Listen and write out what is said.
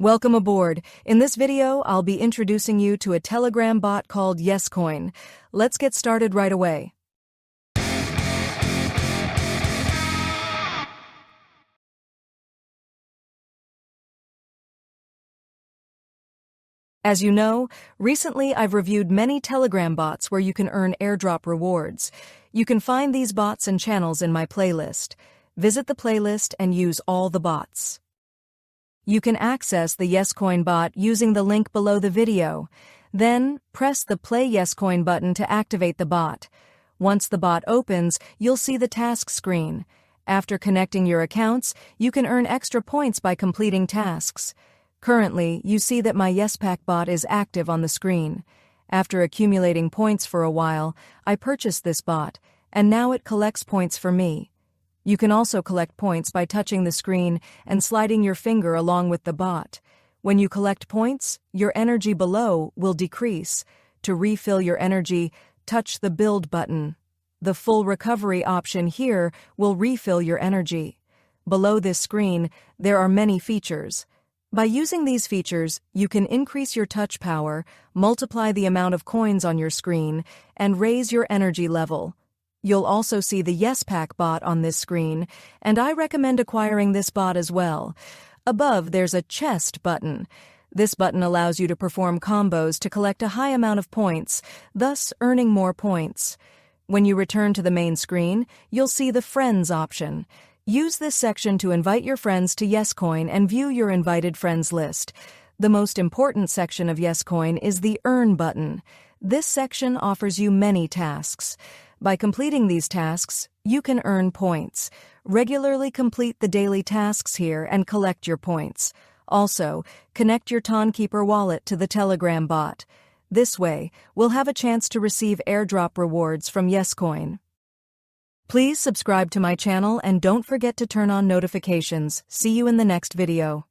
Welcome aboard. In this video, I'll be introducing you to a Telegram bot called Yescoin. Let's get started right away. As you know, recently I've reviewed many Telegram bots where you can earn airdrop rewards. You can find these bots and channels in my playlist. Visit the playlist and use all the bots. You can access the Yescoin bot using the link below the video. Then, press the Play Yescoin button to activate the bot. Once the bot opens, you'll see the task screen. After connecting your accounts, you can earn extra points by completing tasks. Currently, you see that my Yespack bot is active on the screen. After accumulating points for a while, I purchased this bot, and now it collects points for me. You can also collect points by touching the screen and sliding your finger along with the bot. When you collect points, your energy below will decrease. To refill your energy, touch the Build button. The full recovery option here will refill your energy. Below this screen, there are many features. By using these features, you can increase your touch power, multiply the amount of coins on your screen, and raise your energy level. You'll also see the Yespack bot on this screen, and I recommend acquiring this bot as well. Above, there's a chest button. This button allows you to perform combos to collect a high amount of points, thus earning more points. When you return to the main screen, you'll see the Friends option. Use this section to invite your friends to Yescoin and view your invited friends list. The most important section of Yescoin is the Earn button. This section offers you many tasks. By completing these tasks, you can earn points. Regularly complete the daily tasks here and collect your points. Also, connect your Tionmir wallet to the Telegram bot. This way, we'll have a chance to receive airdrop rewards from Yescoin. Please subscribe to my channel and don't forget to turn on notifications. See you in the next video.